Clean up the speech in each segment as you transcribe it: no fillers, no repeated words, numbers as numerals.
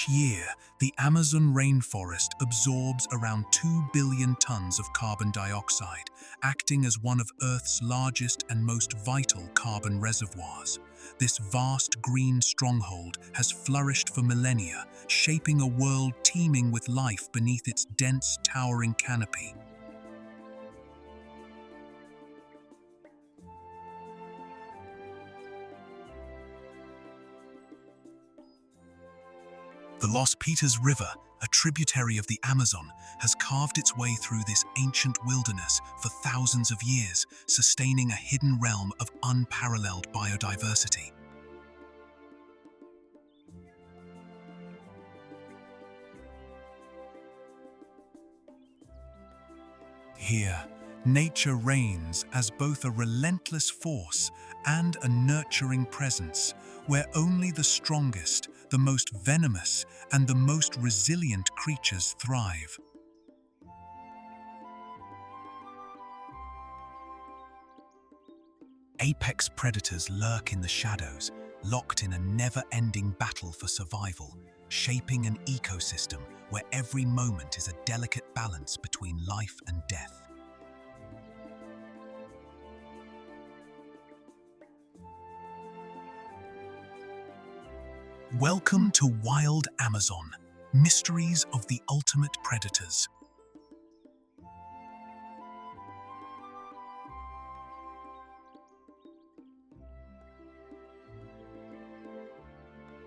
year, the Amazon rainforest absorbs around 2 billion tons of carbon dioxide, acting as one of Earth's largest and most vital carbon reservoirs. This vast green stronghold has flourished for millennia, shaping a world teeming with life beneath its dense, towering canopy. The Los Pitas River, a tributary of the Amazon, has carved its way through this ancient wilderness for thousands of years, sustaining a hidden realm of unparalleled biodiversity. Here, nature reigns as both a relentless force and a nurturing presence, where only the strongest, the most venomous, and the most resilient creatures thrive. Apex predators lurk in the shadows, locked in a never-ending battle for survival, shaping an ecosystem where every moment is a delicate balance between life and death. Welcome to Wild Amazon, Mysteries of the Ultimate Predators.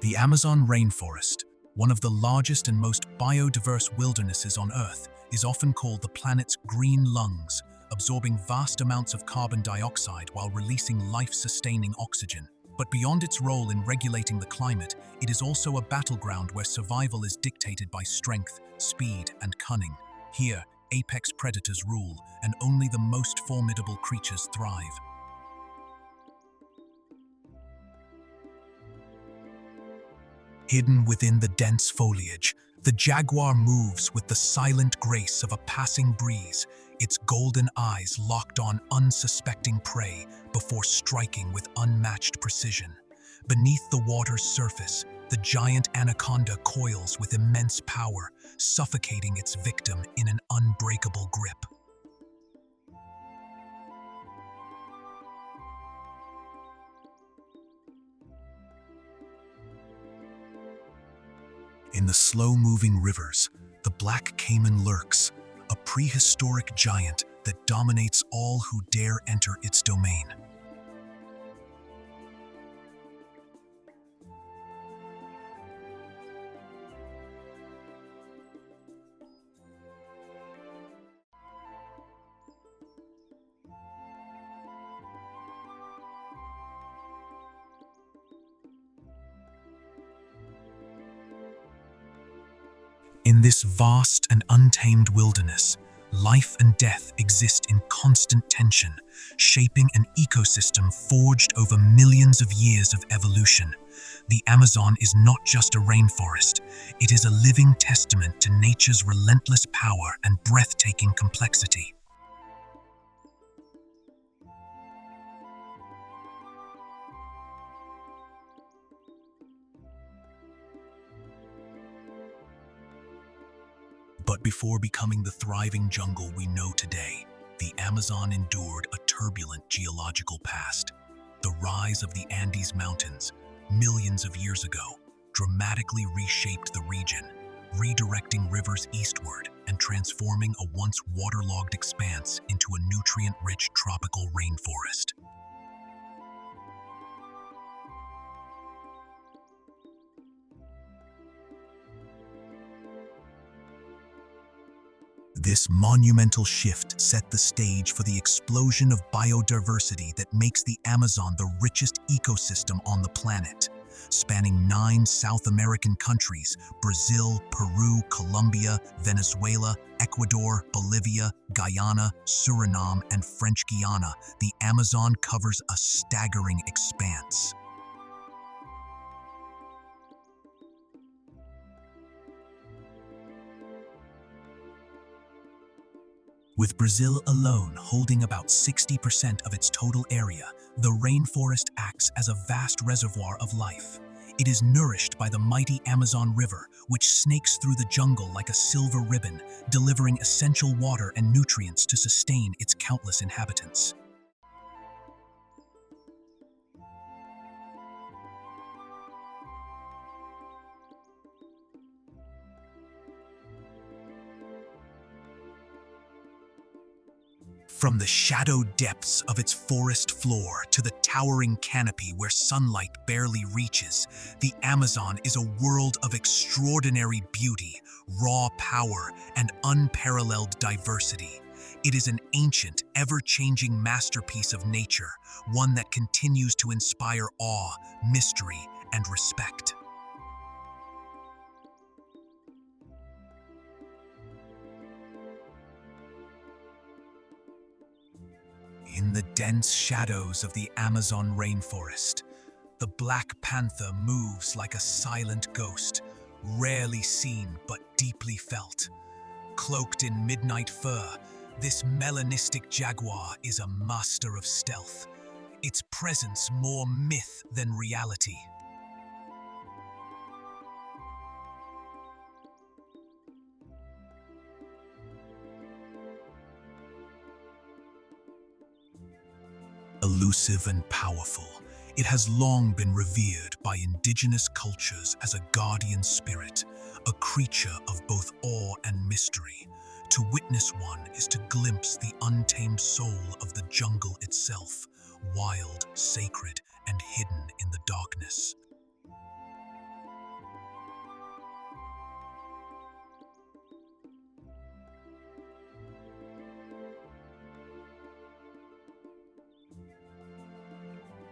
The Amazon rainforest, one of the largest and most biodiverse wildernesses on Earth, is often called the planet's green lungs, absorbing vast amounts of carbon dioxide while releasing life-sustaining oxygen. But beyond its role in regulating the climate, it is also a battleground where survival is dictated by strength, speed, and cunning. Here, apex predators rule, and only the most formidable creatures thrive. Hidden within the dense foliage, the jaguar moves with the silent grace of a passing breeze, its golden eyes locked on unsuspecting prey before striking with unmatched precision. Beneath the water's surface, the giant anaconda coils with immense power, suffocating its victim in an unbreakable grip. In the slow-moving rivers, the black caiman lurks, a prehistoric giant that dominates all who dare enter its domain. In this vast and untamed wilderness, life and death exist in constant tension, shaping an ecosystem forged over millions of years of evolution. The Amazon is not just a rainforest, it is a living testament to nature's relentless power and breathtaking complexity. But before becoming the thriving jungle we know today, the Amazon endured a turbulent geological past. The rise of the Andes Mountains, millions of years ago, dramatically reshaped the region, redirecting rivers eastward and transforming a once waterlogged expanse into a nutrient-rich tropical rainforest. This monumental shift set the stage for the explosion of biodiversity that makes the Amazon the richest ecosystem on the planet. Spanning 9 South American countries, Brazil, Peru, Colombia, Venezuela, Ecuador, Bolivia, Guyana, Suriname, and French Guiana, the Amazon covers a staggering expanse. With Brazil alone holding about 60% of its total area, the rainforest acts as a vast reservoir of life. It is nourished by the mighty Amazon River, which snakes through the jungle like a silver ribbon, delivering essential water and nutrients to sustain its countless inhabitants. From the shadowed depths of its forest floor to the towering canopy where sunlight barely reaches, the Amazon is a world of extraordinary beauty, raw power, and unparalleled diversity. It is an ancient, ever-changing masterpiece of nature, one that continues to inspire awe, mystery, and respect. In the dense shadows of the Amazon rainforest, the black panther moves like a silent ghost, rarely seen but deeply felt. Cloaked in midnight fur, this melanistic jaguar is a master of stealth, its presence more myth than reality. Elusive and powerful, it has long been revered by indigenous cultures as a guardian spirit, a creature of both awe and mystery. To witness one is to glimpse the untamed soul of the jungle itself, wild, sacred, and hidden in the darkness.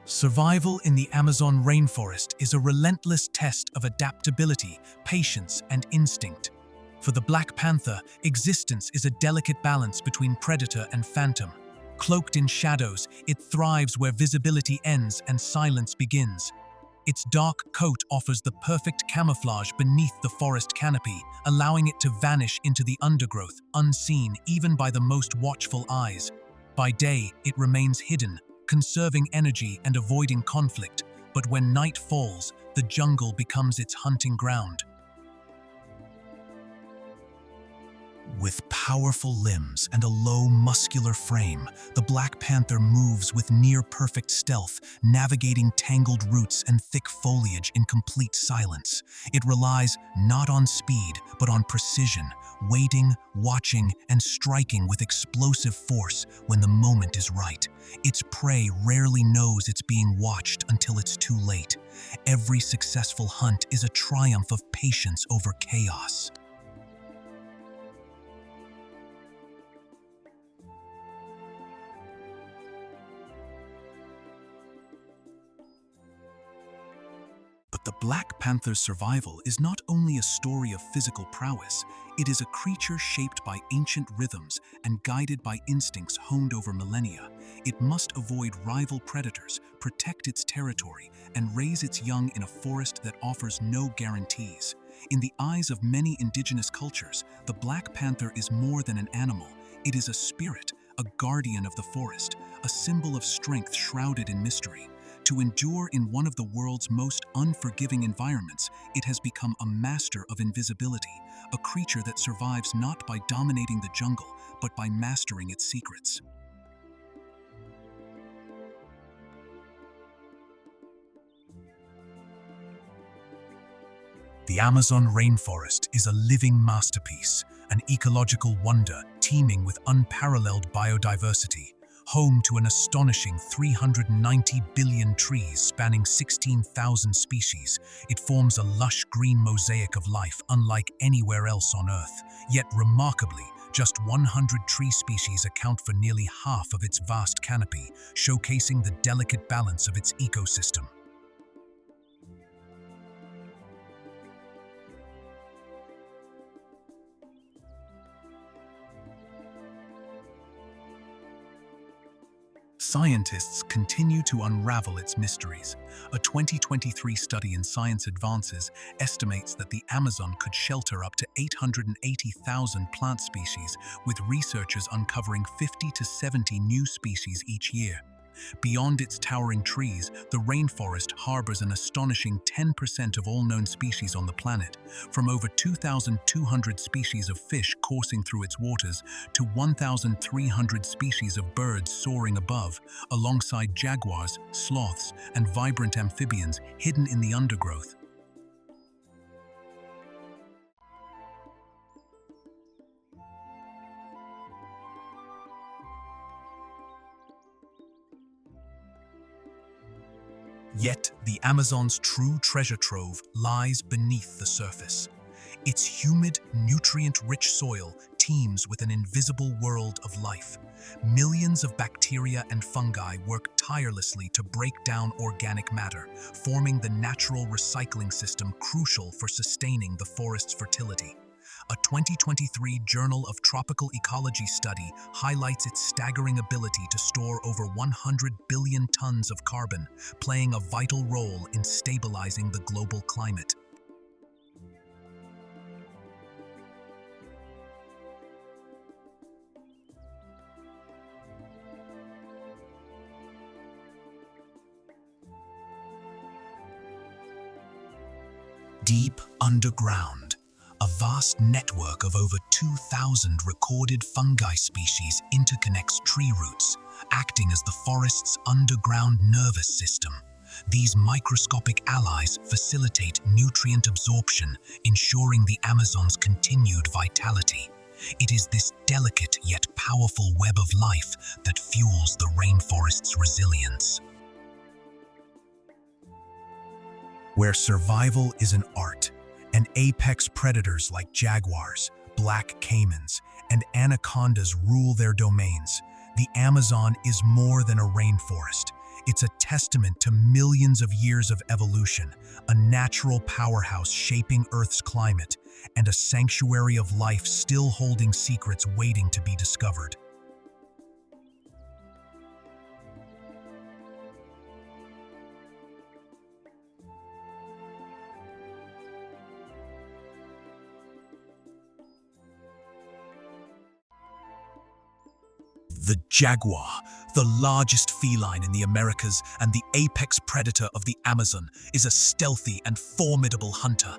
Survival in the Amazon rainforest is a relentless test of adaptability, patience, and instinct. For the black panther, existence is a delicate balance between predator and phantom. Cloaked in shadows, it thrives where visibility ends and silence begins. Its dark coat offers the perfect camouflage beneath the forest canopy, allowing it to vanish into the undergrowth, unseen even by the most watchful eyes. By day, it remains hidden, conserving energy and avoiding conflict, but when night falls, the jungle becomes its hunting ground. With powerful limbs and a low, muscular frame, the black panther moves with near-perfect stealth, navigating tangled roots and thick foliage in complete silence. It relies not on speed, but on precision, waiting, watching, and striking with explosive force when the moment is right. Its prey rarely knows it's being watched until it's too late. Every successful hunt is a triumph of patience over chaos. But the Black Panther's survival is not only a story of physical prowess, it is a creature shaped by ancient rhythms and guided by instincts honed over millennia. It must avoid rival predators, protect its territory, and raise its young in a forest that offers no guarantees. In the eyes of many indigenous cultures, the Black Panther is more than an animal. It is a spirit, a guardian of the forest, a symbol of strength shrouded in mystery. To endure in one of the world's most unforgiving environments, it has become a master of invisibility, a creature that survives not by dominating the jungle, but by mastering its secrets. The Amazon rainforest is a living masterpiece, an ecological wonder teeming with unparalleled biodiversity. Home to an astonishing 390 billion trees spanning 16,000 species, it forms a lush green mosaic of life unlike anywhere else on Earth. Yet remarkably, just 100 tree species account for nearly half of its vast canopy, showcasing the delicate balance of its ecosystem. Scientists continue to unravel its mysteries. A 2023 study in Science Advances estimates that the Amazon could shelter up to 880,000 plant species, with researchers uncovering 50 to 70 new species each year. Beyond its towering trees, the rainforest harbors an astonishing 10% of all known species on the planet, from over 2,200 species of fish coursing through its waters to 1,300 species of birds soaring above, alongside jaguars, sloths, and vibrant amphibians hidden in the undergrowth. Yet, the Amazon's true treasure trove lies beneath the surface. Its humid, nutrient-rich soil teems with an invisible world of life. Millions of bacteria and fungi work tirelessly to break down organic matter, forming the natural recycling system crucial for sustaining the forest's fertility. A 2023 Journal of Tropical Ecology study highlights its staggering ability to store over 100 billion tons of carbon, playing a vital role in stabilizing the global climate. Deep underground, a vast network of over 2,000 recorded fungi species interconnects tree roots, acting as the forest's underground nervous system. These microscopic allies facilitate nutrient absorption, ensuring the Amazon's continued vitality. It is this delicate yet powerful web of life that fuels the rainforest's resilience. Where survival is an art, and apex predators like jaguars, black caimans, and anacondas rule their domains, the Amazon is more than a rainforest. It's a testament to millions of years of evolution, a natural powerhouse shaping Earth's climate, and a sanctuary of life still holding secrets waiting to be discovered. The jaguar, the largest feline in the Americas and the apex predator of the Amazon, is a stealthy and formidable hunter.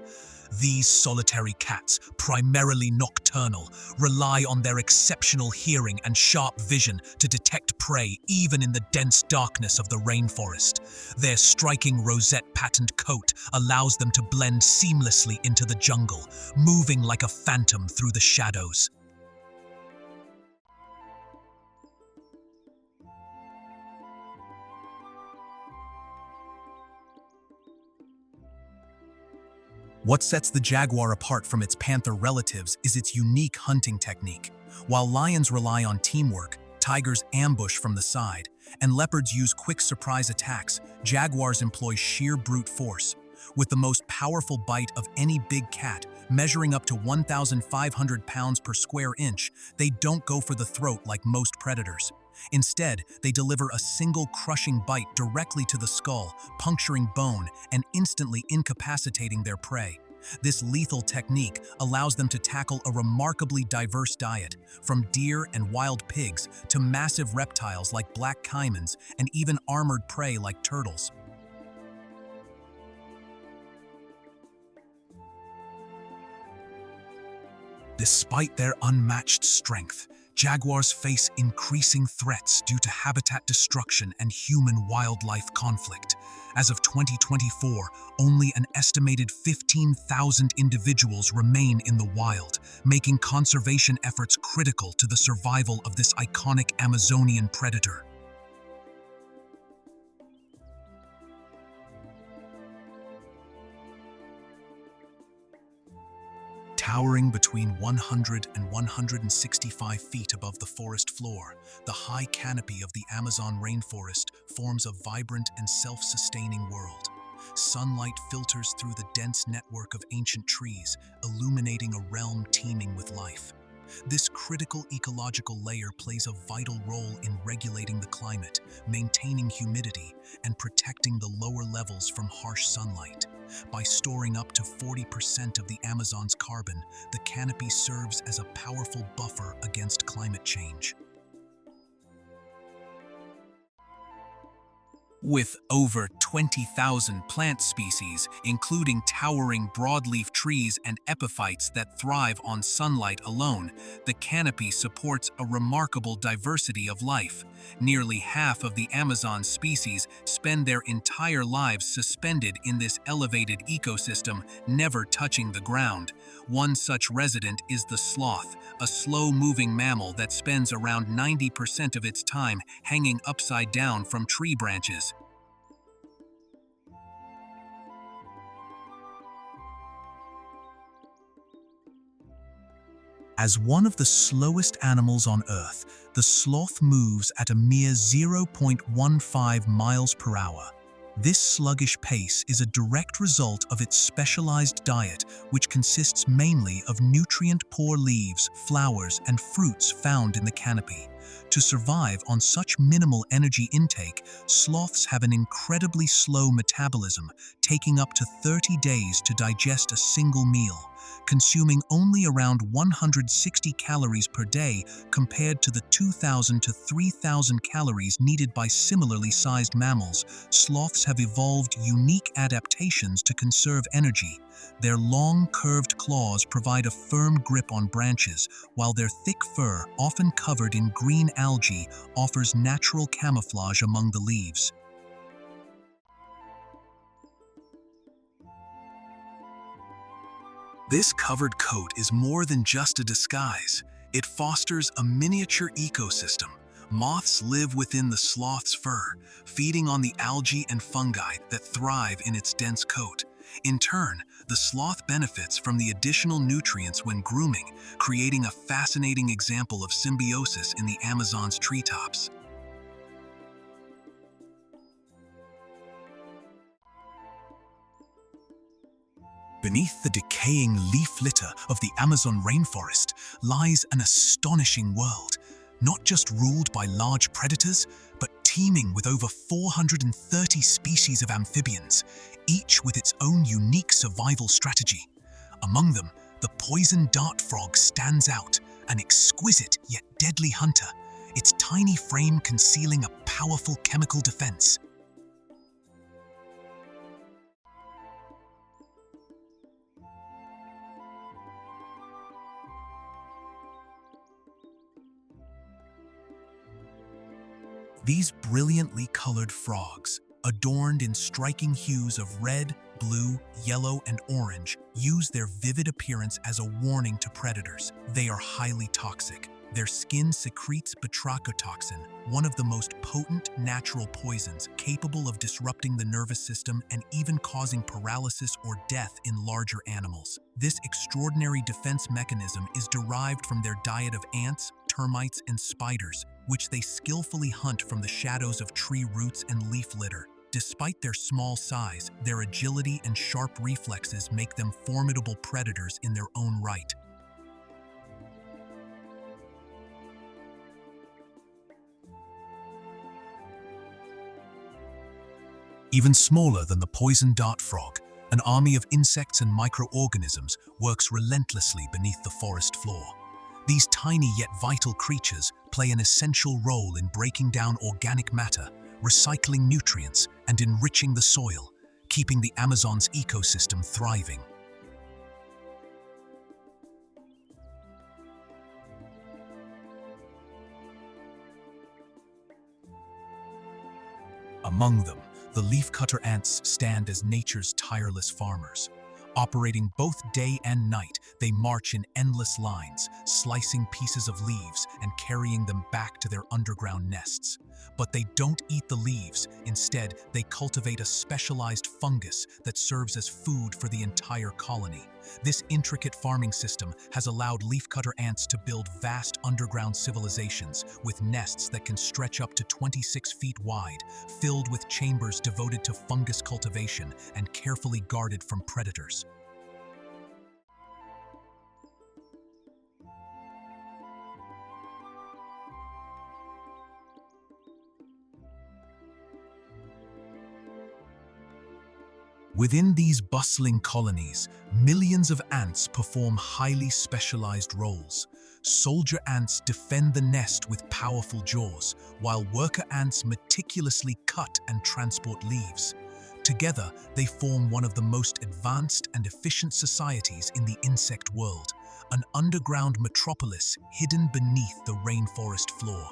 These solitary cats, primarily nocturnal, rely on their exceptional hearing and sharp vision to detect prey even in the dense darkness of the rainforest. Their striking rosette-patterned coat allows them to blend seamlessly into the jungle, moving like a phantom through the shadows. What sets the jaguar apart from its panther relatives is its unique hunting technique. While lions rely on teamwork, tigers ambush from the side, and leopards use quick surprise attacks, jaguars employ sheer brute force. With the most powerful bite of any big cat, measuring up to 1,500 pounds per square inch, they don't go for the throat like most predators. Instead, they deliver a single crushing bite directly to the skull, puncturing bone and instantly incapacitating their prey. This lethal technique allows them to tackle a remarkably diverse diet, from deer and wild pigs to massive reptiles like black caimans and even armored prey like turtles. Despite their unmatched strength, jaguars face increasing threats due to habitat destruction and human-wildlife conflict. As of 2024, only an estimated 15,000 individuals remain in the wild, making conservation efforts critical to the survival of this iconic Amazonian predator. Towering between 100 and 165 feet above the forest floor, the high canopy of the Amazon rainforest forms a vibrant and self-sustaining world. Sunlight filters through the dense network of ancient trees, illuminating a realm teeming with life. This critical ecological layer plays a vital role in regulating the climate, maintaining humidity, and protecting the lower levels from harsh sunlight. By storing up to 40% of the Amazon's carbon, the canopy serves as a powerful buffer against climate change. With over 20,000 plant species, including towering broadleaf trees and epiphytes that thrive on sunlight alone, the canopy supports a remarkable diversity of life. Nearly half of the Amazon species spend their entire lives suspended in this elevated ecosystem, never touching the ground. One such resident is the sloth, a slow-moving mammal that spends around 90% of its time hanging upside down from tree branches. As one of the slowest animals on Earth, the sloth moves at a mere 0.15 miles per hour. This sluggish pace is a direct result of its specialized diet, which consists mainly of nutrient-poor leaves, flowers, and fruits found in the canopy. To survive on such minimal energy intake, sloths have an incredibly slow metabolism, taking up to 30 days to digest a single meal, consuming only around 160 calories per day compared to the 2,000 to 3,000 calories needed by similarly sized mammals. Sloths have evolved unique adaptations to conserve energy. Their long, curved claws provide a firm grip on branches, while their thick fur, often covered in green algae, offers natural camouflage among the leaves. This covered coat is more than just a disguise. It fosters a miniature ecosystem. Moths live within the sloth's fur, feeding on the algae and fungi that thrive in its dense coat. In turn, the sloth benefits from the additional nutrients when grooming, creating a fascinating example of symbiosis in the Amazon's treetops. Beneath the decaying leaf litter of the Amazon rainforest lies an astonishing world, not just ruled by large predators, but teeming with over 430 species of amphibians, each with its own unique survival strategy. Among them, the poison dart frog stands out, an exquisite yet deadly hunter, its tiny frame concealing a powerful chemical defense. These brilliantly colored frogs, adorned in striking hues of red, blue, yellow, and orange, use their vivid appearance as a warning to predators. They are highly toxic. Their skin secretes batrachotoxin, one of the most potent natural poisons capable of disrupting the nervous system and even causing paralysis or death in larger animals. This extraordinary defense mechanism is derived from their diet of ants, termites, and spiders, which they skillfully hunt from the shadows of tree roots and leaf litter. Despite their small size, their agility and sharp reflexes make them formidable predators in their own right. Even smaller than the poison dart frog, an army of insects and microorganisms works relentlessly beneath the forest floor. These tiny yet vital creatures play an essential role in breaking down organic matter, recycling nutrients, and enriching the soil, keeping the Amazon's ecosystem thriving. Among them, the leafcutter ants stand as nature's tireless farmers. Operating both day and night, they march in endless lines, slicing pieces of leaves and carrying them back to their underground nests. But they don't eat the leaves. Instead, they cultivate a specialized fungus that serves as food for the entire colony. This intricate farming system has allowed leafcutter ants to build vast underground civilizations with nests that can stretch up to 26 feet wide, filled with chambers devoted to fungus cultivation and carefully guarded from predators. Within these bustling colonies, millions of ants perform highly specialized roles. Soldier ants defend the nest with powerful jaws, while worker ants meticulously cut and transport leaves. Together, they form one of the most advanced and efficient societies in the insect world, an underground metropolis hidden beneath the rainforest floor.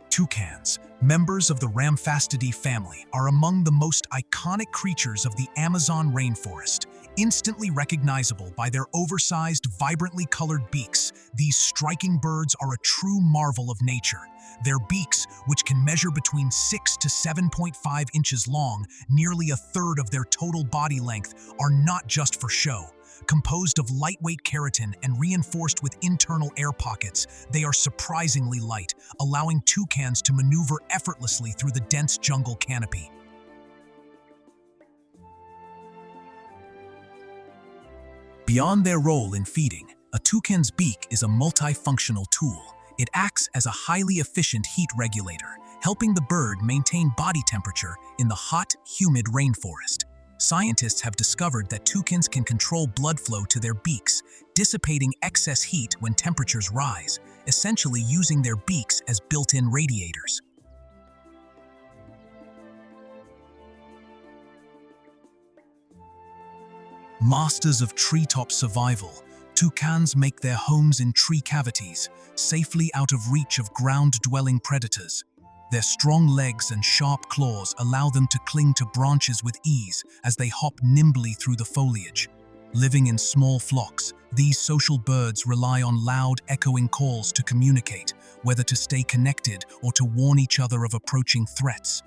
Toucans, members of the Rhamphastidae family, are among the most iconic creatures of the Amazon rainforest. Instantly recognizable by their oversized, vibrantly colored beaks, these striking birds are a true marvel of nature. Their beaks, which can measure between 6 to 7.5 inches long, nearly a third of their total body length, are not just for show. Composed of lightweight keratin and reinforced with internal air pockets, they are surprisingly light, allowing toucans to maneuver effortlessly through the dense jungle canopy. Beyond their role in feeding, a toucan's beak is a multifunctional tool. It acts as a highly efficient heat regulator, helping the bird maintain body temperature in the hot, humid rainforest. Scientists have discovered that toucans can control blood flow to their beaks, dissipating excess heat when temperatures rise, essentially using their beaks as built-in radiators. Masters of treetop survival, toucans make their homes in tree cavities, safely out of reach of ground-dwelling predators. Their strong legs and sharp claws allow them to cling to branches with ease as they hop nimbly through the foliage. Living in small flocks, these social birds rely on loud, echoing calls to communicate, whether to stay connected or to warn each other of approaching threats.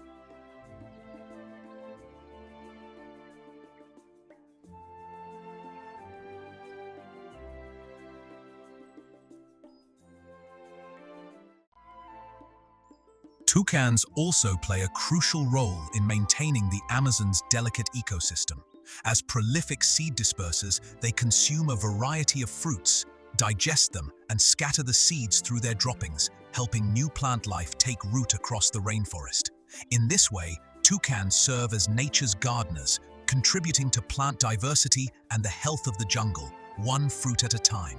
Toucans also play a crucial role in maintaining the Amazon's delicate ecosystem. As prolific seed dispersers, they consume a variety of fruits, digest them, and scatter the seeds through their droppings, helping new plant life take root across the rainforest. In this way, toucans serve as nature's gardeners, contributing to plant diversity and the health of the jungle, one fruit at a time.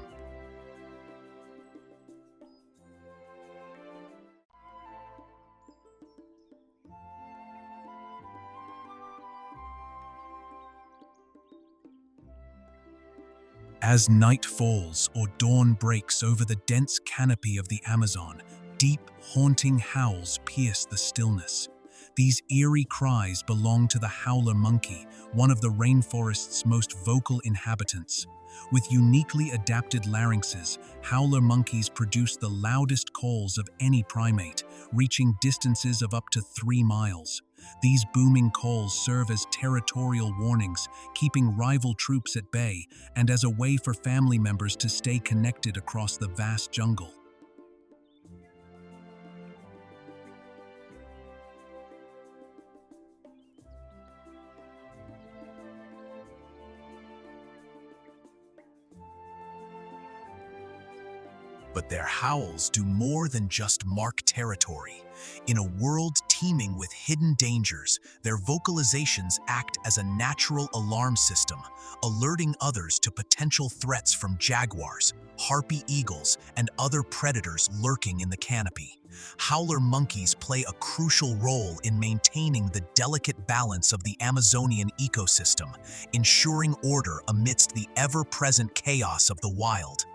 As night falls or dawn breaks over the dense canopy of the Amazon, deep, haunting howls pierce the stillness. These eerie cries belong to the howler monkey, one of the rainforest's most vocal inhabitants. With uniquely adapted larynxes, howler monkeys produce the loudest calls of any primate, reaching distances of up to 3 miles. These booming calls serve as territorial warnings, keeping rival troops at bay, and as a way for family members to stay connected across the vast jungle. But their howls do more than just mark territory. In a world teeming with hidden dangers, their vocalizations act as a natural alarm system, alerting others to potential threats from jaguars, harpy eagles, and other predators lurking in the canopy. Howler monkeys play a crucial role in maintaining the delicate balance of the Amazonian ecosystem, ensuring order amidst the ever-present chaos of the wild.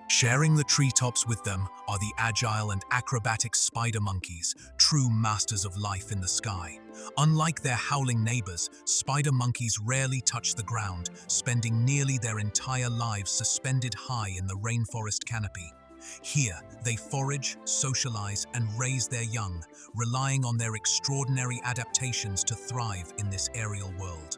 Sharing the treetops with them are the agile and acrobatic spider monkeys, true masters of life in the sky. Unlike their howling neighbors, spider monkeys rarely touch the ground, spending nearly their entire lives suspended high in the rainforest canopy. Here, they forage, socialize, and raise their young, relying on their extraordinary adaptations to thrive in this aerial world.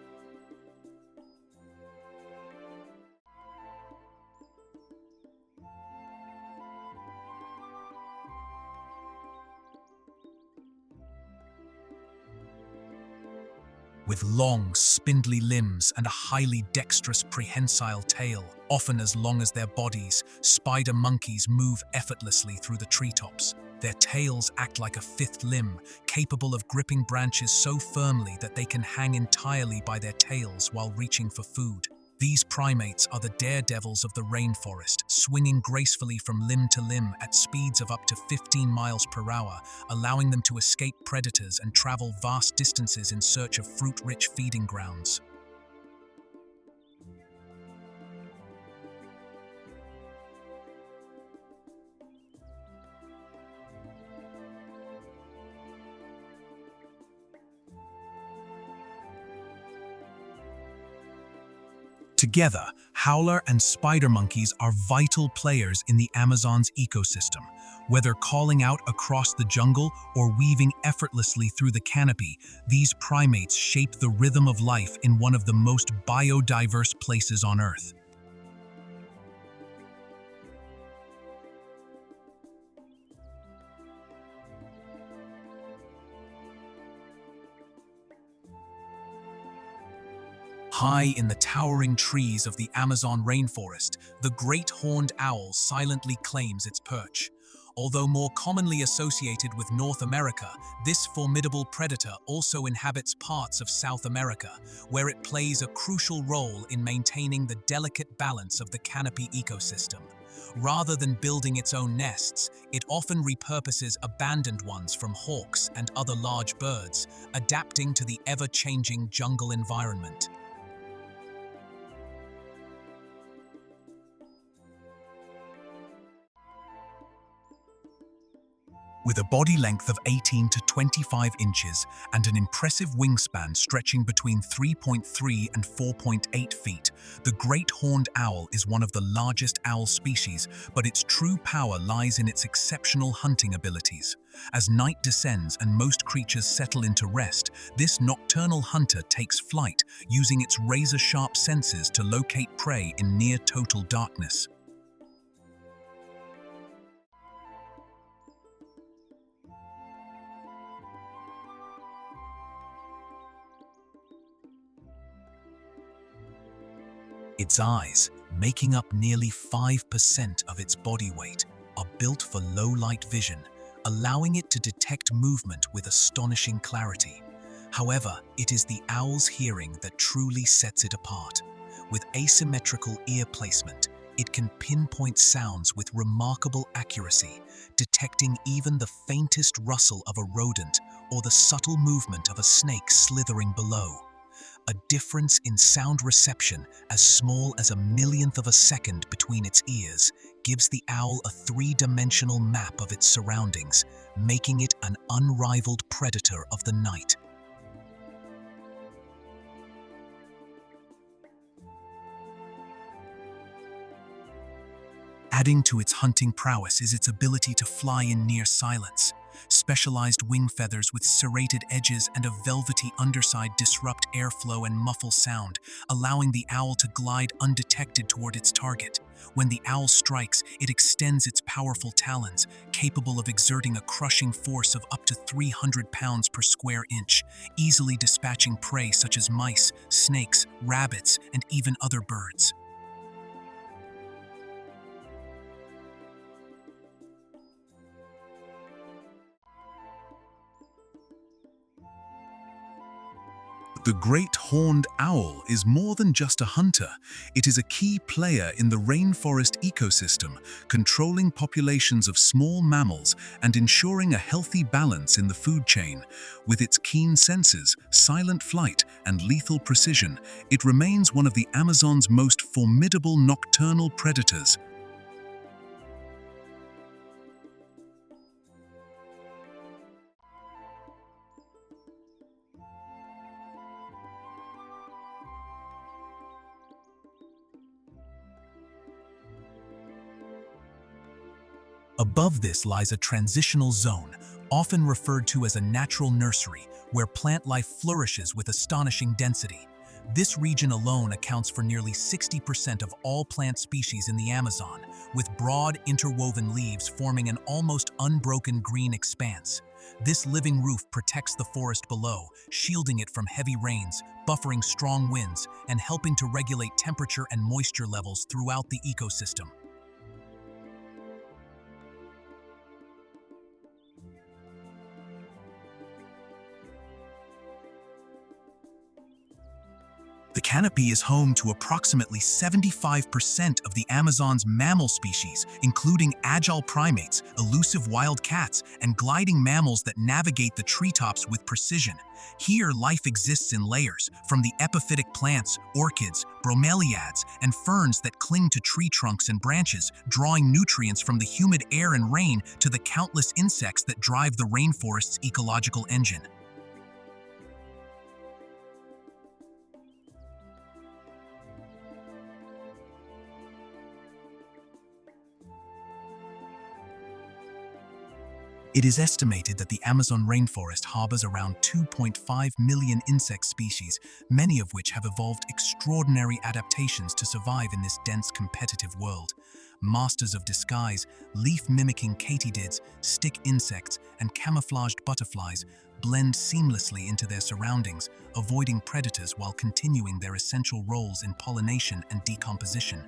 With long, spindly limbs and a highly dexterous prehensile tail, often as long as their bodies, spider monkeys move effortlessly through the treetops. Their tails act like a fifth limb, capable of gripping branches so firmly that they can hang entirely by their tails while reaching for food. These primates are the daredevils of the rainforest, swinging gracefully from limb to limb at speeds of up to 15 miles per hour, allowing them to escape predators and travel vast distances in search of fruit-rich feeding grounds. Together, howler and spider monkeys are vital players in the Amazon's ecosystem. Whether calling out across the jungle or weaving effortlessly through the canopy, these primates shape the rhythm of life in one of the most biodiverse places on Earth. High in the towering trees of the Amazon rainforest, the great horned owl silently claims its perch. Although more commonly associated with North America, this formidable predator also inhabits parts of South America, where it plays a crucial role in maintaining the delicate balance of the canopy ecosystem. Rather than building its own nests, it often repurposes abandoned ones from hawks and other large birds, adapting to the ever-changing jungle environment. With a body length of 18 to 25 inches and an impressive wingspan stretching between 3.3 and 4.8 feet, the great horned owl is one of the largest owl species, but its true power lies in its exceptional hunting abilities. As night descends and most creatures settle into rest, this nocturnal hunter takes flight, using its razor-sharp senses to locate prey in near-total darkness. Its eyes, making up nearly 5% of its body weight, are built for low-light vision, allowing it to detect movement with astonishing clarity. However, it is the owl's hearing that truly sets it apart. With asymmetrical ear placement, it can pinpoint sounds with remarkable accuracy, detecting even the faintest rustle of a rodent or the subtle movement of a snake slithering below. A difference in sound reception as small as a millionth of a second between its ears gives the owl a three-dimensional map of its surroundings, making it an unrivaled predator of the night. Adding to its hunting prowess is its ability to fly in near silence. Specialized wing feathers with serrated edges and a velvety underside disrupt airflow and muffle sound, allowing the owl to glide undetected toward its target. When the owl strikes, it extends its powerful talons, capable of exerting a crushing force of up to 300 pounds per square inch, easily dispatching prey such as mice, snakes, rabbits, and even other birds. The great horned owl is more than just a hunter. It is a key player in the rainforest ecosystem, controlling populations of small mammals and ensuring a healthy balance in the food chain. With its keen senses, silent flight, and lethal precision, it remains one of the Amazon's most formidable nocturnal predators. Above this lies a transitional zone, often referred to as a natural nursery, where plant life flourishes with astonishing density. This region alone accounts for nearly 60% of all plant species in the Amazon, with broad, interwoven leaves forming an almost unbroken green expanse. This living roof protects the forest below, shielding it from heavy rains, buffering strong winds, and helping to regulate temperature and moisture levels throughout the ecosystem. The canopy is home to approximately 75% of the Amazon's mammal species, including agile primates, elusive wild cats, and gliding mammals that navigate the treetops with precision. Here, life exists in layers, from the epiphytic plants, orchids, bromeliads, and ferns that cling to tree trunks and branches, drawing nutrients from the humid air and rain, to the countless insects that drive the rainforest's ecological engine. It is estimated that the Amazon rainforest harbors around 2.5 million insect species, many of which have evolved extraordinary adaptations to survive in this dense, competitive world. Masters of disguise, leaf-mimicking katydids, stick insects, and camouflaged butterflies blend seamlessly into their surroundings, avoiding predators while continuing their essential roles in pollination and decomposition.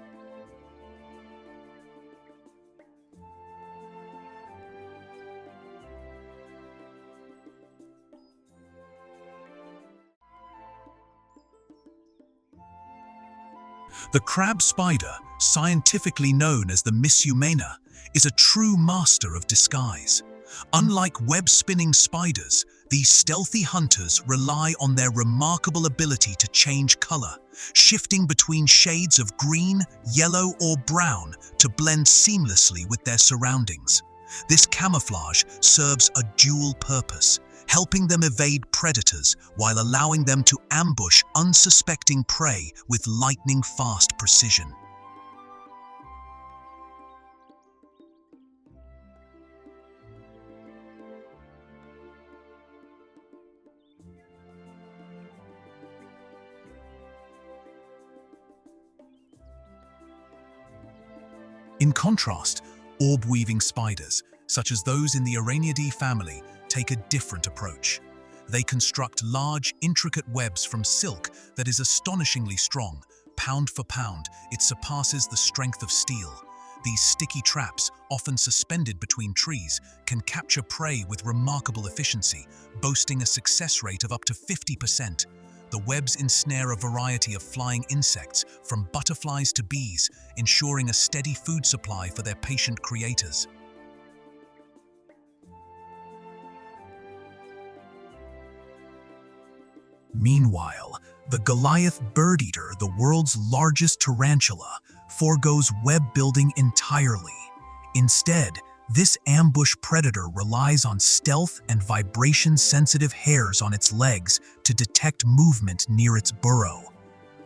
The crab spider, scientifically known as the Miss Humana, is a true master of disguise. Unlike web-spinning spiders, these stealthy hunters rely on their remarkable ability to change color, shifting between shades of green, yellow, or brown to blend seamlessly with their surroundings. This camouflage serves a dual purpose, helping them evade predators while allowing them to ambush unsuspecting prey with lightning-fast precision. In contrast, orb-weaving spiders, such as those in the Araneae family, take a different approach. They construct large, intricate webs from silk that is astonishingly strong. Pound for pound, it surpasses the strength of steel. These sticky traps, often suspended between trees, can capture prey with remarkable efficiency, boasting a success rate of up to 50%. The webs ensnare a variety of flying insects, from butterflies to bees, ensuring a steady food supply for their patient creators. Meanwhile, the Goliath bird-eater, the world's largest tarantula, forgoes web building entirely. Instead, this ambush predator relies on stealth and vibration-sensitive hairs on its legs to detect movement near its burrow.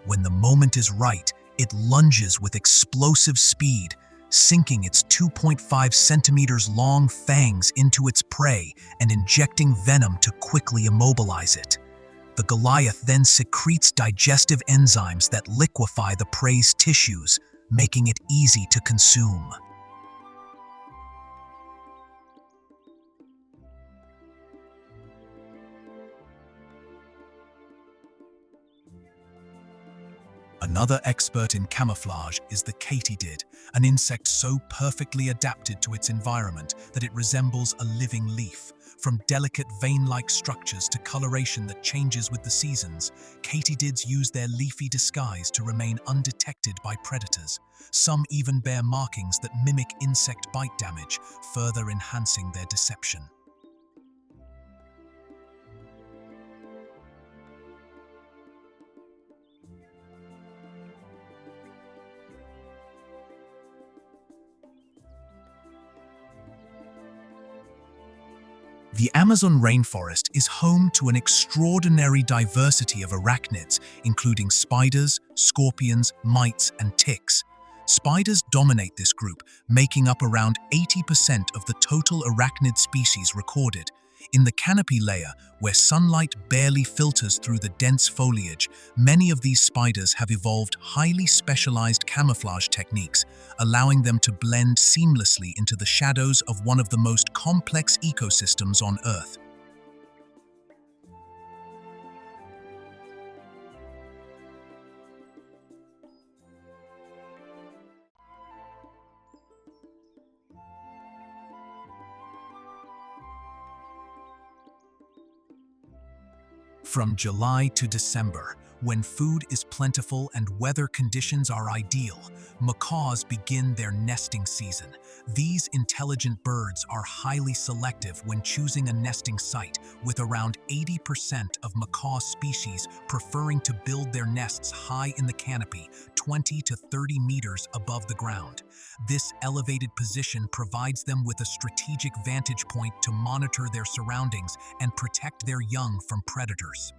When the moment is right, it lunges with explosive speed, sinking its 2.5 centimeters long fangs into its prey and injecting venom to quickly immobilize it. The Goliath then secretes digestive enzymes that liquefy the prey's tissues, making it easy to consume. Another expert in camouflage is the katydid, an insect so perfectly adapted to its environment that it resembles a living leaf. From delicate vein-like structures to coloration that changes with the seasons, katydids use their leafy disguise to remain undetected by predators. Some even bear markings that mimic insect bite damage, further enhancing their deception. The Amazon rainforest is home to an extraordinary diversity of arachnids, including spiders, scorpions, mites, and ticks. Spiders dominate this group, making up around 80% of the total arachnid species recorded. In the canopy layer, where sunlight barely filters through the dense foliage, many of these spiders have evolved highly specialized camouflage techniques, allowing them to blend seamlessly into the shadows of one of the most complex ecosystems on Earth. From July to December, when food is plentiful and weather conditions are ideal, macaws begin their nesting season. These intelligent birds are highly selective when choosing a nesting site, with around 80% of macaw species preferring to build their nests high in the canopy, 20 to 30 meters above the ground. This elevated position provides them with a strategic vantage point to monitor their surroundings and protect their young from predators.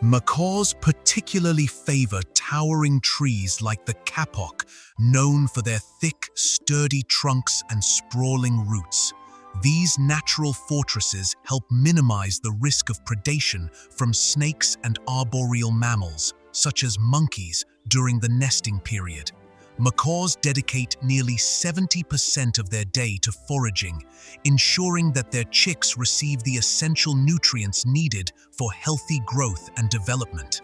Macaws particularly favor towering trees like the kapok, known for their thick, sturdy trunks and sprawling roots. These natural fortresses help minimize the risk of predation from snakes and arboreal mammals, such as monkeys, during the nesting period. Macaws dedicate nearly 70% of their day to foraging, ensuring that their chicks receive the essential nutrients needed for healthy growth and development.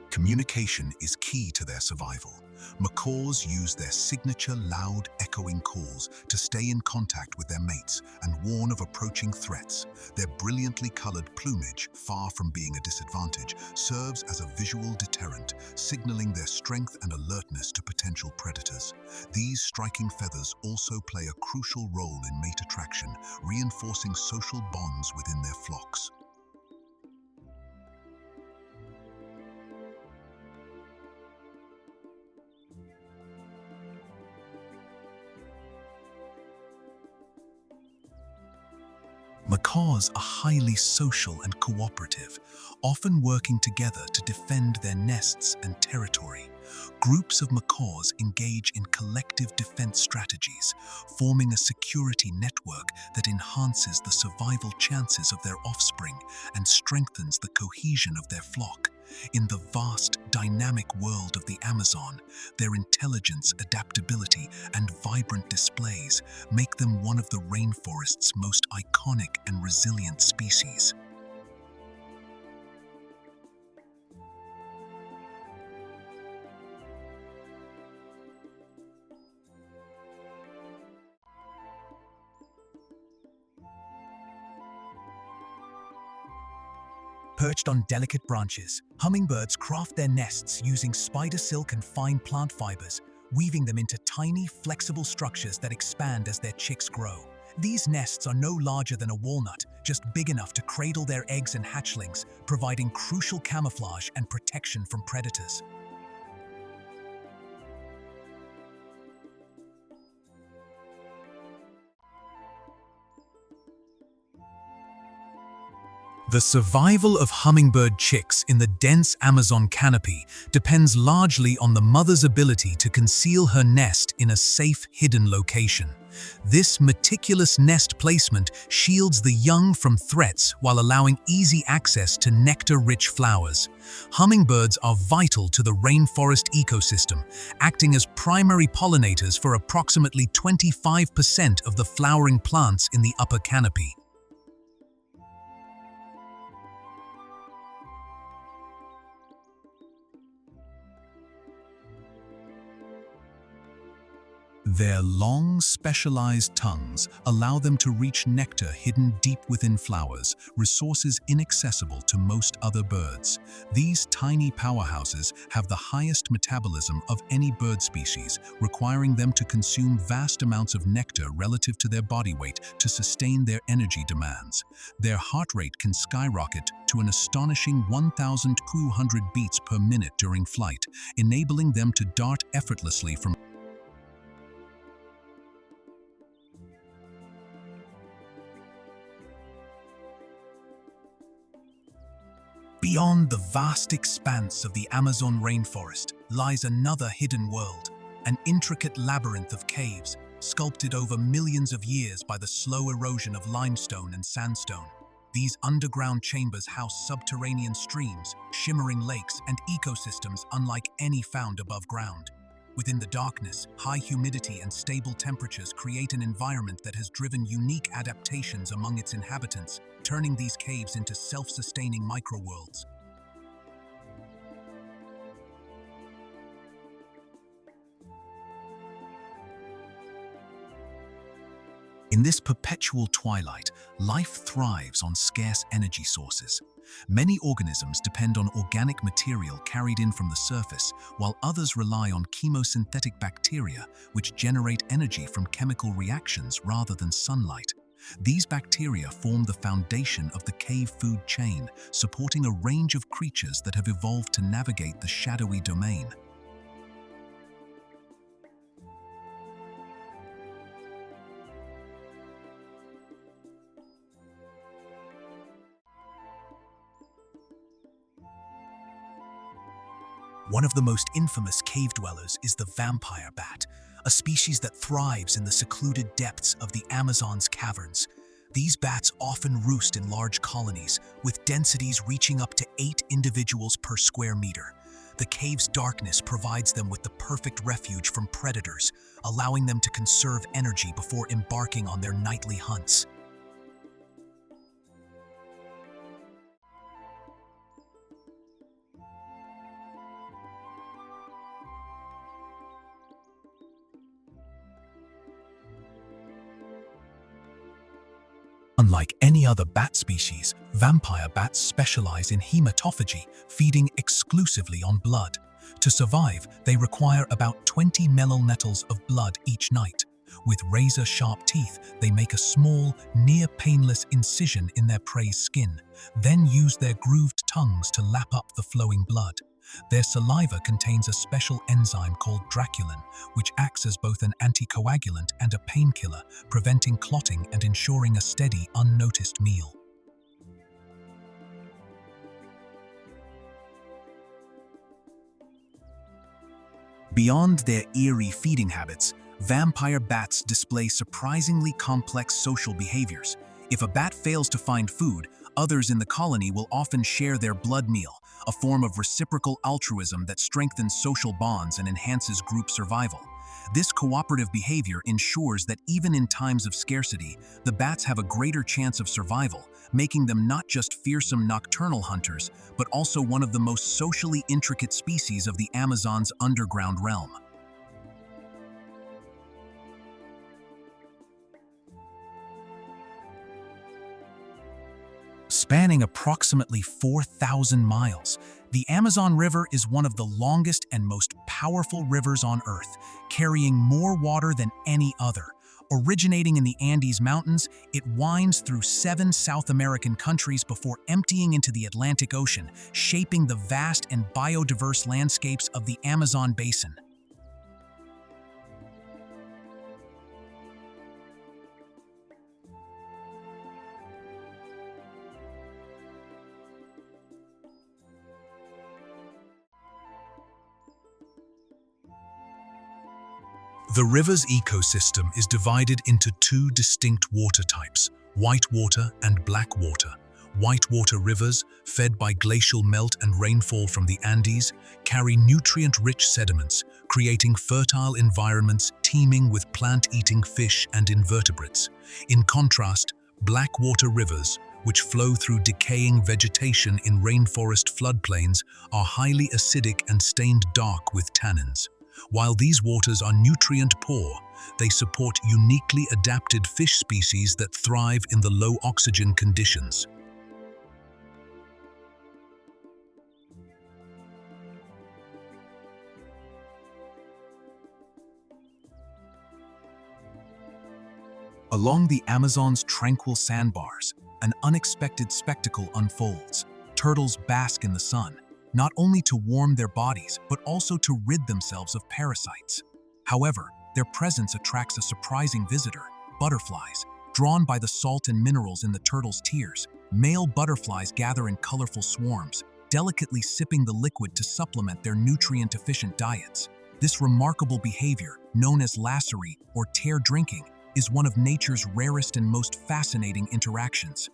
Communication is key to their survival. Macaws use their signature loud, echoing calls to stay in contact with their mates and warn of approaching threats. Their brilliantly colored plumage, far from being a disadvantage, serves as a visual deterrent, signaling their strength and alertness to potential predators. These striking feathers also play a crucial role in mate attraction, reinforcing social bonds within their flocks. Macaws are highly social and cooperative, often working together to defend their nests and territory. Groups of macaws engage in collective defense strategies, forming a security network that enhances the survival chances of their offspring and strengthens the cohesion of their flock. In the vast, dynamic world of the Amazon, their intelligence, adaptability, and vibrant displays make them one of the rainforest's most iconic and resilient species. Perched on delicate branches, hummingbirds craft their nests using spider silk and fine plant fibers, weaving them into tiny, flexible structures that expand as their chicks grow. These nests are no larger than a walnut, just big enough to cradle their eggs and hatchlings, providing crucial camouflage and protection from predators. The survival of hummingbird chicks in the dense Amazon canopy depends largely on the mother's ability to conceal her nest in a safe, hidden location. This meticulous nest placement shields the young from threats while allowing easy access to nectar-rich flowers. Hummingbirds are vital to the rainforest ecosystem, acting as primary pollinators for approximately 25% of the flowering plants in the upper canopy. Their long, specialized tongues allow them to reach nectar hidden deep within flowers, resources inaccessible to most other birds. These tiny powerhouses have the highest metabolism of any bird species, requiring them to consume vast amounts of nectar relative to their body weight to sustain their energy demands. Their heart rate can skyrocket to an astonishing 1,200 beats per minute during flight, enabling them to dart effortlessly from Beyond the vast expanse of the Amazon rainforest lies another hidden world, an intricate labyrinth of caves sculpted over millions of years by the slow erosion of limestone and sandstone. These underground chambers house subterranean streams, shimmering lakes, and ecosystems unlike any found above ground. Within the darkness, high humidity and stable temperatures create an environment that has driven unique adaptations among its inhabitants, turning these caves into self-sustaining microworlds. In this perpetual twilight, life thrives on scarce energy sources. Many organisms depend on organic material carried in from the surface, while others rely on chemosynthetic bacteria, which generate energy from chemical reactions rather than sunlight. These bacteria form the foundation of the cave food chain, supporting a range of creatures that have evolved to navigate the shadowy domain. One of the most infamous cave dwellers is the vampire bat, a species that thrives in the secluded depths of the Amazon's caverns. These bats often roost in large colonies, with densities reaching up to 8 individuals per square meter. The cave's darkness provides them with the perfect refuge from predators, allowing them to conserve energy before embarking on their nightly hunts. Unlike any other bat species, vampire bats specialize in hematophagy, feeding exclusively on blood. To survive, they require about 20 milliliters of blood each night. With razor-sharp teeth, they make a small, near-painless incision in their prey's skin, then use their grooved tongues to lap up the flowing blood. Their saliva contains a special enzyme called draculin, which acts as both an anticoagulant and a painkiller, preventing clotting and ensuring a steady, unnoticed meal. Beyond their eerie feeding habits, vampire bats display surprisingly complex social behaviors. If a bat fails to find food, others in the colony will often share their blood meal, a form of reciprocal altruism that strengthens social bonds and enhances group survival. This cooperative behavior ensures that even in times of scarcity, the bats have a greater chance of survival, making them not just fearsome nocturnal hunters, but also one of the most socially intricate species of the Amazon's underground realm. Spanning approximately 4,000 miles, the Amazon River is one of the longest and most powerful rivers on Earth, carrying more water than any other. Originating in the Andes Mountains, it winds through 7 South American countries before emptying into the Atlantic Ocean, shaping the vast and biodiverse landscapes of the Amazon basin. The river's ecosystem is divided into 2 distinct water types, whitewater and blackwater. Whitewater rivers, fed by glacial melt and rainfall from the Andes, carry nutrient-rich sediments, creating fertile environments teeming with plant-eating fish and invertebrates. In contrast, blackwater rivers, which flow through decaying vegetation in rainforest floodplains, are highly acidic and stained dark with tannins. While these waters are nutrient-poor, they support uniquely adapted fish species that thrive in the low oxygen conditions. Along the Amazon's tranquil sandbars, an unexpected spectacle unfolds. Turtles bask in the sun, not only to warm their bodies, but also to rid themselves of parasites. However, their presence attracts a surprising visitor: butterflies. Drawn by the salt and minerals in the turtles' tears, male butterflies gather in colorful swarms, delicately sipping the liquid to supplement their nutrient-efficient diets. This remarkable behavior, known as lassery or tear drinking, is one of nature's rarest and most fascinating interactions.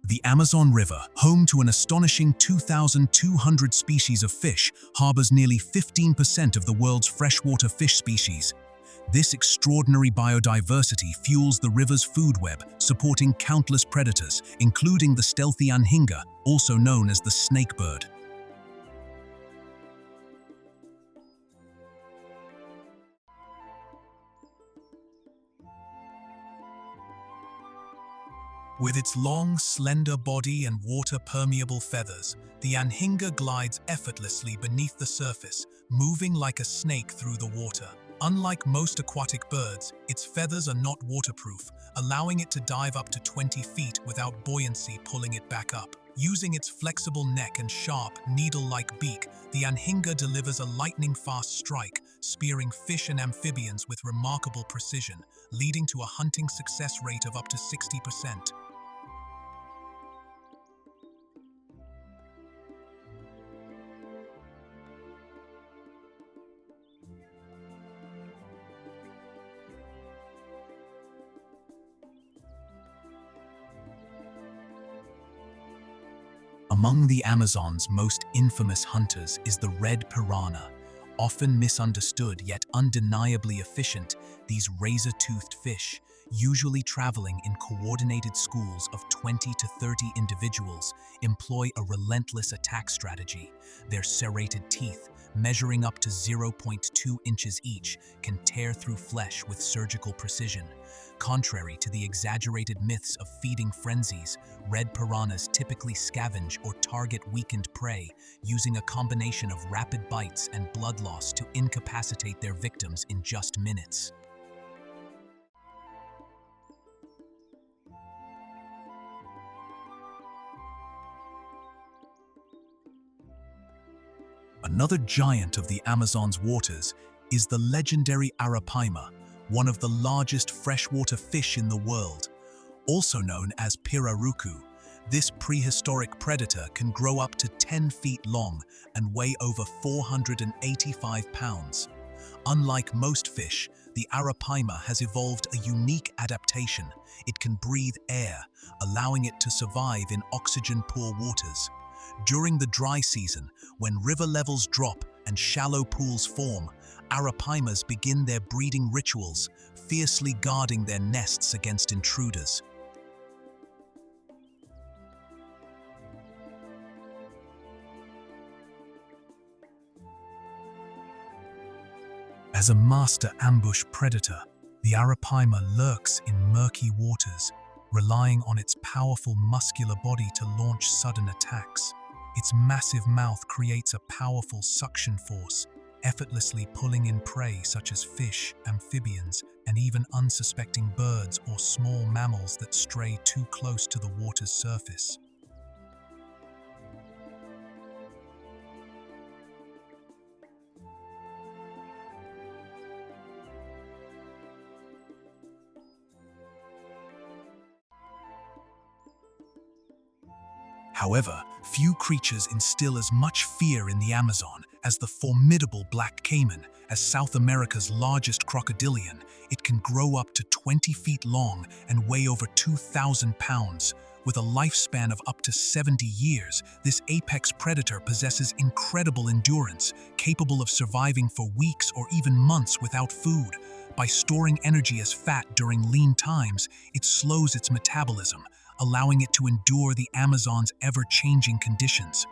The Amazon River, home to an astonishing 2,200 species of fish, harbors nearly 15% of the world's freshwater fish species. This extraordinary biodiversity fuels the river's food web, supporting countless predators, including the stealthy anhinga, also known as the snakebird. With its long, slender body and water-permeable feathers, the anhinga glides effortlessly beneath the surface, moving like a snake through the water. Unlike most aquatic birds, its feathers are not waterproof, allowing it to dive up to 20 feet without buoyancy pulling it back up. Using its flexible neck and sharp, needle-like beak, the anhinga delivers a lightning-fast strike, spearing fish and amphibians with remarkable precision, leading to a hunting success rate of up to 60%. Among the Amazon's most infamous hunters is the red piranha. Often misunderstood yet undeniably efficient, these razor-toothed fish, usually traveling in coordinated schools of 20 to 30 individuals, employ a relentless attack strategy. Their serrated teeth, measuring up to 0.2 inches each, can tear through flesh with surgical precision. Contrary to the exaggerated myths of feeding frenzies, red piranhas typically scavenge or target weakened prey, using a combination of rapid bites and blood loss to incapacitate their victims in just minutes. Another giant of the Amazon's waters is the legendary arapaima, one of the largest freshwater fish in the world. Also known as pirarucu, this prehistoric predator can grow up to 10 feet long and weigh over 485 pounds. Unlike most fish, the arapaima has evolved a unique adaptation. It can breathe air, allowing it to survive in oxygen-poor waters. During the dry season, when river levels drop and shallow pools form, arapaimas begin their breeding rituals, fiercely guarding their nests against intruders. As a master ambush predator, the arapaima lurks in murky waters, relying on its powerful muscular body to launch sudden attacks. Its massive mouth creates a powerful suction force, effortlessly pulling in prey such as fish, amphibians, and even unsuspecting birds or small mammals that stray too close to the water's surface. However, few creatures instill as much fear in the Amazon as the formidable black caiman. As South America's largest crocodilian, it can grow up to 20 feet long and weigh over 2,000 pounds. With a lifespan of up to 70 years, this apex predator possesses incredible endurance, capable of surviving for weeks or even months without food. By storing energy as fat during lean times, it slows its metabolism, allowing it to endure the Amazon's ever-changing conditions.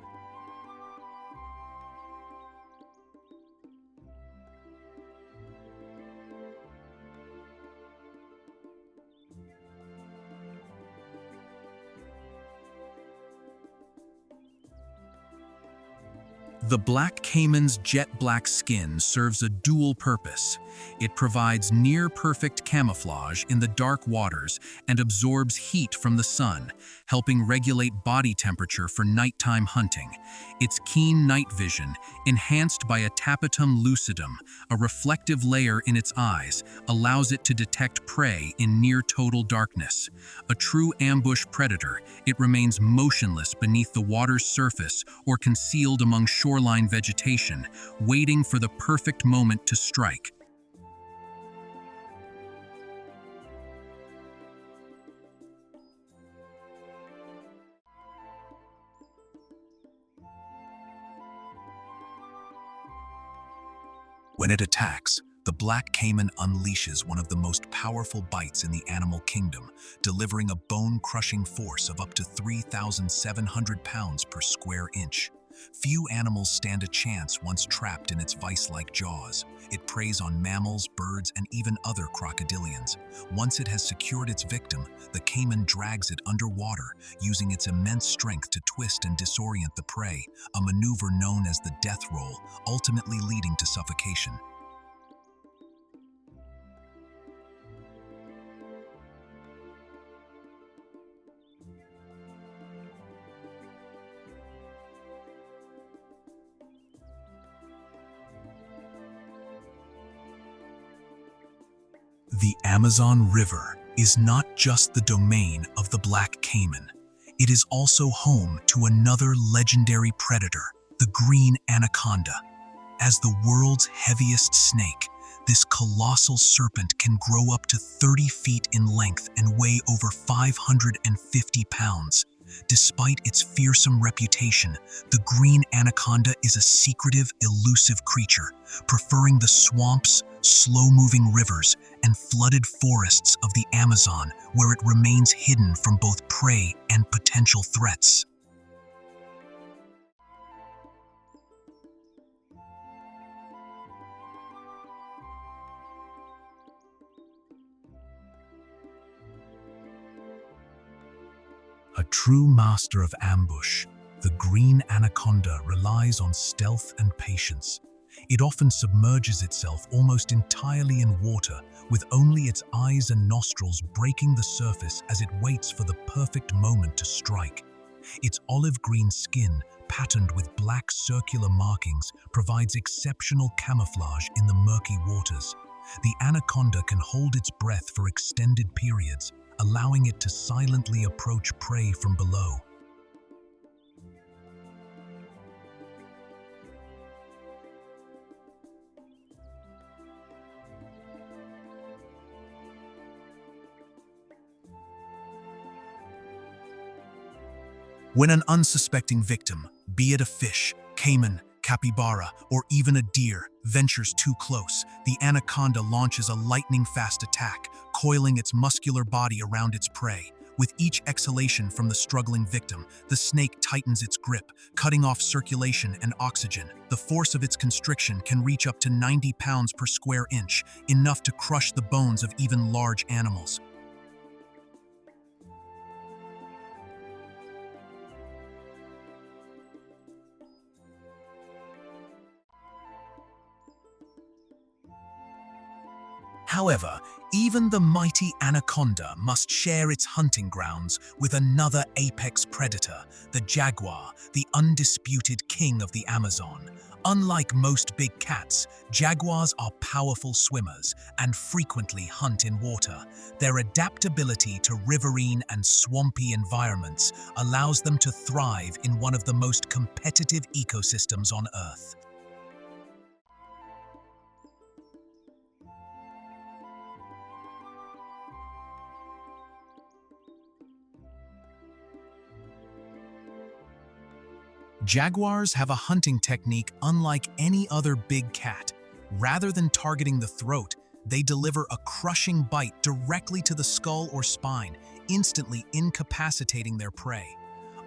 The black caiman's jet black skin serves a dual purpose. It provides near-perfect camouflage in the dark waters and absorbs heat from the sun, helping regulate body temperature for nighttime hunting. Its keen night vision, enhanced by a tapetum lucidum, a reflective layer in its eyes, allows it to detect prey in near-total darkness. A true ambush predator, it remains motionless beneath the water's surface or concealed among shoreline vegetation, waiting for the perfect moment to strike. When it attacks, the black caiman unleashes one of the most powerful bites in the animal kingdom, delivering a bone-crushing force of up to 3,700 pounds per square inch. Few animals stand a chance once trapped in its vice-like jaws. It preys on mammals, birds, and even other crocodilians. Once it has secured its victim, the caiman drags it underwater, using its immense strength to twist and disorient the prey, a maneuver known as the death roll, ultimately leading to suffocation. The Amazon River is not just the domain of the black caiman. It is also home to another legendary predator, the green anaconda. As the world's heaviest snake, this colossal serpent can grow up to 30 feet in length and weigh over 550 pounds. Despite its fearsome reputation, the green anaconda is a secretive, elusive creature, preferring the swamps, slow-moving rivers, and flooded forests of the Amazon, where it remains hidden from both prey and potential threats. A true master of ambush, the green anaconda relies on stealth and patience. It often submerges itself almost entirely in water, with only its eyes and nostrils breaking the surface as it waits for the perfect moment to strike. Its olive-green skin, patterned with black circular markings, provides exceptional camouflage in the murky waters. The anaconda can hold its breath for extended periods, allowing it to silently approach prey from below. When an unsuspecting victim, be it a fish, caiman, capybara, or even a deer, ventures too close, the anaconda launches a lightning-fast attack, coiling its muscular body around its prey. With each exhalation from the struggling victim, the snake tightens its grip, cutting off circulation and oxygen. The force of its constriction can reach up to 90 pounds per square inch, enough to crush the bones of even large animals. However, even the mighty anaconda must share its hunting grounds with another apex predator, the jaguar, the undisputed king of the Amazon. Unlike most big cats, jaguars are powerful swimmers and frequently hunt in water. Their adaptability to riverine and swampy environments allows them to thrive in one of the most competitive ecosystems on Earth. Jaguars have a hunting technique unlike any other big cat. Rather than targeting the throat, they deliver a crushing bite directly to the skull or spine, instantly incapacitating their prey.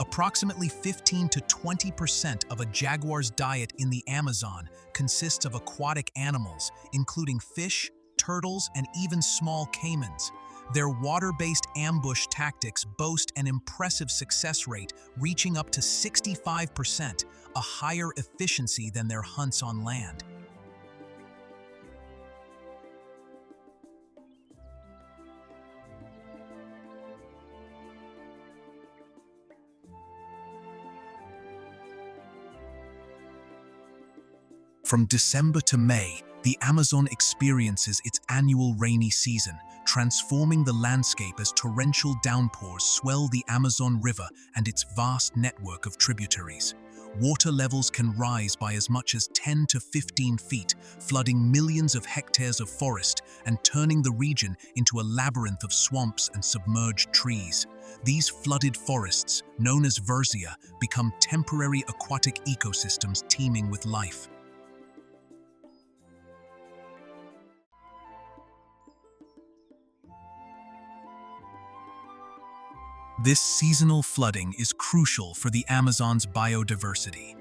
Approximately 15 to 20% of a jaguar's diet in the Amazon consists of aquatic animals, including fish, turtles, and even small caimans. Their water-based ambush tactics boast an impressive success rate, reaching up to 65%, a higher efficiency than their hunts on land. From December to May, the Amazon experiences its annual rainy season, transforming the landscape as torrential downpours swell the Amazon River and its vast network of tributaries. Water levels can rise by as much as 10 to 15 feet, flooding millions of hectares of forest and turning the region into a labyrinth of swamps and submerged trees. These flooded forests, known as Versia, become temporary aquatic ecosystems teeming with life. This seasonal flooding is crucial for the Amazon's biodiversity.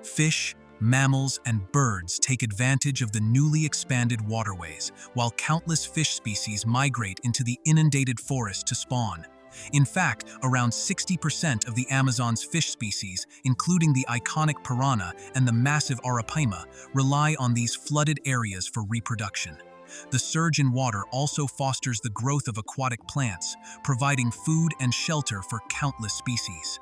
Fish, mammals, and birds take advantage of the newly expanded waterways, while countless fish species migrate into the inundated forest to spawn. In fact, around 60% of the Amazon's fish species, including the iconic piranha and the massive arapaima, rely on these flooded areas for reproduction. The surge in water also fosters the growth of aquatic plants, providing food and shelter for countless species.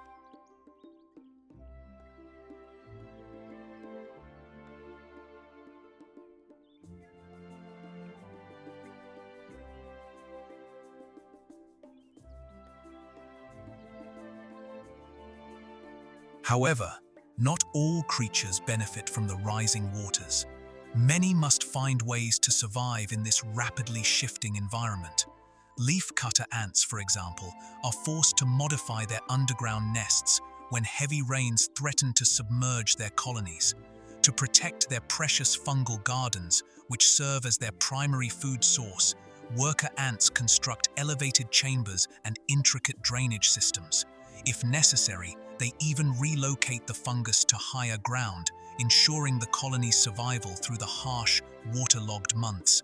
However, not all creatures benefit from the rising waters. Many must find ways to survive in this rapidly shifting environment. Leafcutter ants, for example, are forced to modify their underground nests when heavy rains threaten to submerge their colonies. To protect their precious fungal gardens, which serve as their primary food source, worker ants construct elevated chambers and intricate drainage systems. If necessary, they even relocate the fungus to higher ground, ensuring the colony's survival through the harsh, waterlogged months.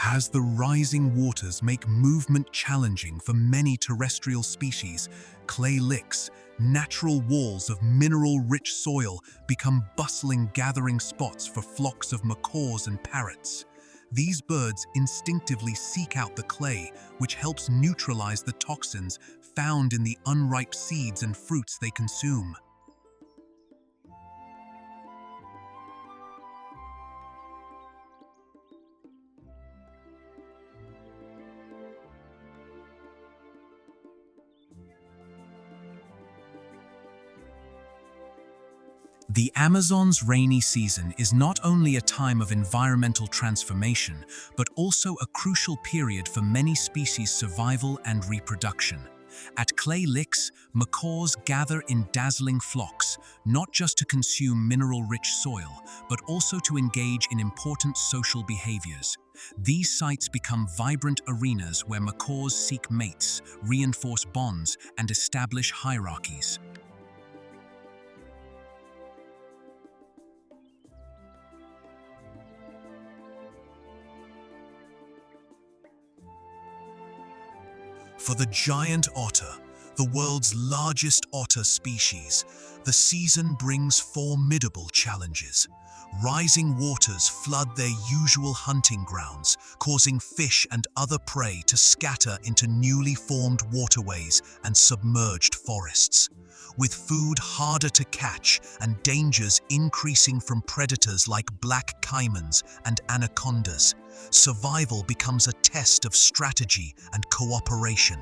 As the rising waters make movement challenging for many terrestrial species, clay licks, natural walls of mineral-rich soil, become bustling gathering spots for flocks of macaws and parrots. These birds instinctively seek out the clay, which helps neutralize the toxins found in the unripe seeds and fruits they consume. The Amazon's rainy season is not only a time of environmental transformation, but also a crucial period for many species' survival and reproduction. At clay licks, macaws gather in dazzling flocks, not just to consume mineral-rich soil, but also to engage in important social behaviors. These sites become vibrant arenas where macaws seek mates, reinforce bonds, and establish hierarchies. For the giant otter, the world's largest otter species, the season brings formidable challenges. Rising waters flood their usual hunting grounds, causing fish and other prey to scatter into newly formed waterways and submerged forests. With food harder to catch and dangers increasing from predators like black caimans and anacondas, survival becomes a test of strategy and cooperation.